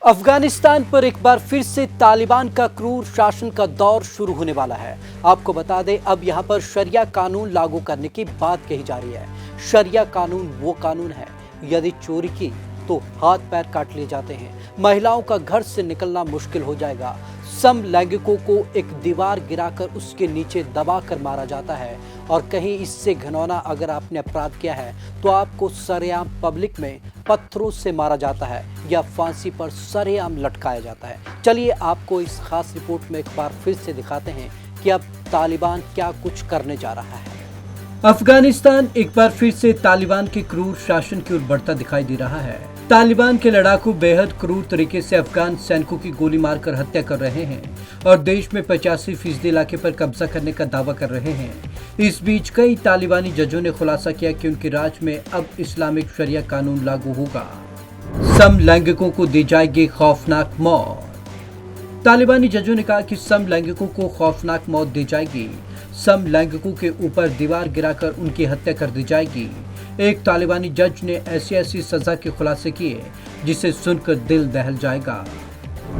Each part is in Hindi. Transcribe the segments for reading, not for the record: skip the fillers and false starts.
अफगानिस्तान पर एक बार फिर से तालिबान का क्रूर शासन का दौर शुरू होने वाला है। आपको बता दें, अब यहां पर शरिया कानून लागू करने की बात कही जा रही है। शरिया कानून वो कानून है, यदि चोरी की तो हाथ पैर काट लिए जाते हैं, महिलाओं का घर से निकलना मुश्किल हो जाएगा, समलैंगिकों को एक दीवार गिराकर उसके नीचे दबाकर मारा जाता है और कहीं इससे घिनौना अगर आपने अपराध किया है तो आपको सरेआम पब्लिक में पत्थरों से मारा जाता है या फांसी पर सरेआम लटकाया जाता है। चलिए आपको इस खास रिपोर्ट में एक बार फिर से दिखाते हैं कि अब तालिबान क्या कुछ करने जा रहा है। अफगानिस्तान एक बार फिर से तालिबान के क्रूर शासन की ओर बढ़ता दिखाई दे रहा है। तालिबान के लड़ाकू बेहद क्रूर तरीके से अफगान सैनिकों की गोली मारकर हत्या कर रहे हैं और देश में 85% इलाके पर कब्जा करने का दावा कर रहे हैं। इस बीच कई तालिबानी जजों ने खुलासा किया कि उनके राज में अब इस्लामिक शरिया कानून लागू होगा। समलैंगिकों को दी जाएगी खौफनाक मौत। तालिबानी जजों ने कहा कि समलैंगिकों को खौफनाक मौत दी जाएगी। समलैंगिकों के ऊपर दीवार गिराकर उनकी हत्या कर दी जाएगी। एक तालिबानी जज ने ऐसी सजा के खुलासे किए जिसे सुनकर दिल दहल जाएगा।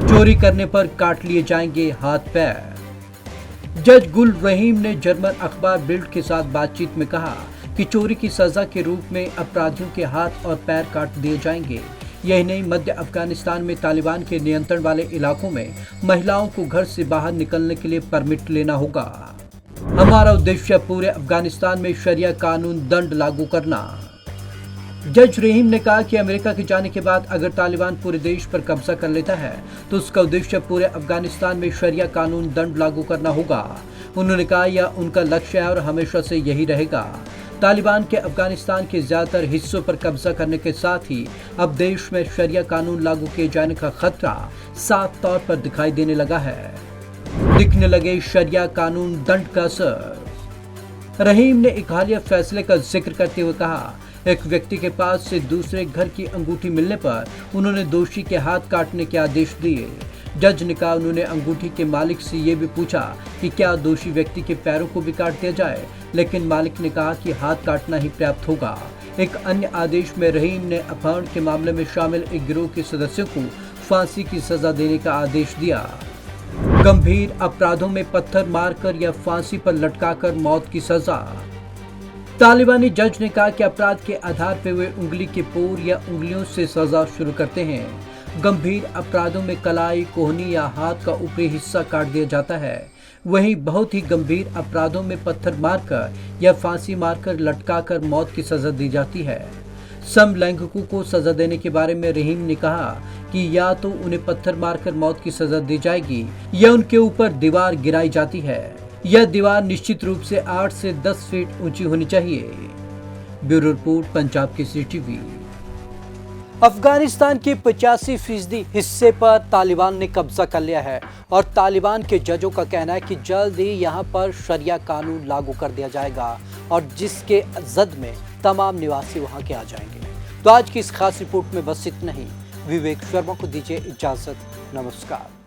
चोरी करने पर काट लिए जाएंगे हाथ पैर। जज गुल रहीम ने जर्मन अखबार बिल्ड के साथ बातचीत में कहा कि चोरी की सजा के रूप में अपराधियों के हाथ और पैर काट दिए जाएंगे। यही नहीं, मध्य अफगानिस्तान में तालिबान के नियंत्रण वाले इलाकों में महिलाओं को घर से बाहर निकलने के लिए परमिट लेना होगा। हमारा उद्देश्य पूरे अफगानिस्तान में शरिया कानून दंड लागू करना। जज रहीम ने कहा कि अमेरिका के जाने के बाद अगर तालिबान पूरे देश पर कब्जा कर लेता है तो उसका उद्देश्य पूरे अफगानिस्तान में शरिया कानून दंड लागू करना होगा। उन्होंने कहा यह उनका लक्ष्य है और हमेशा से यही रहेगा। तालिबान के अफगानिस्तान के ज्यादातर हिस्सों पर कब्जा करने के साथ ही अब देश में शरिया कानून लागू किए जाने का खतरा साफ तौर पर दिखाई देने लगा है। दिखने लगे शरिया कानून दंड का असर। रहीम ने एक हालिया फैसले का जिक्र करते हुए कहा, एक व्यक्ति के पास से दूसरे घर की अंगूठी मिलने पर उन्होंने दोषी के हाथ काटने के आदेश दिए। जज ने कहा उन्होंने अंगूठी के मालिक से ये भी पूछा कि क्या दोषी व्यक्ति के पैरों को भी काट दिया जाए, लेकिन मालिक ने कहा कि हाथ काटना ही पर्याप्त होगा। एक अन्य आदेश में रहीम ने अपहरण के मामले में शामिल एक गिरोह के सदस्यों को फांसी की सजा देने का आदेश दिया। गंभीर अपराधों में पत्थर मारकर या फांसी पर लटकाकर मौत की सजा। तालिबानी जज ने कहा कि अपराध के आधार पर वे उंगली के पोर या उंगलियों से सजा शुरू करते हैं। गंभीर अपराधों में कलाई, कोहनी या हाथ का ऊपरी हिस्सा काट दिया जाता है। वहीं बहुत ही गंभीर अपराधों में पत्थर मारकर या फांसी मारकर लटकाकर मौत की सजा दी जाती है। समलैंगिकों को सजा देने के बारे में रहीम ने कहा कि या तो उन्हें पत्थर मारकर मौत की सजा दी जाएगी या उनके ऊपर दीवार गिराई जाती है। यह दीवार निश्चित रूप से 8 से 10 फीट ऊंची होनी चाहिए। Bureau report, Punjab Kesari TV. Afghanistan के 85% हिस्से पर तालिबान ने कब्जा कर लिया है और तालिबान के जजों का कहना है कि जल्द ही यहां पर शरिया कानून लागू कर दिया जाएगा और जिसके जद में तमाम निवासी वहां के आ जाएंगे। तो आज की इस खास रिपोर्ट में बस इतना ही। विवेक शर्मा को दीजिए इजाजत। नमस्कार।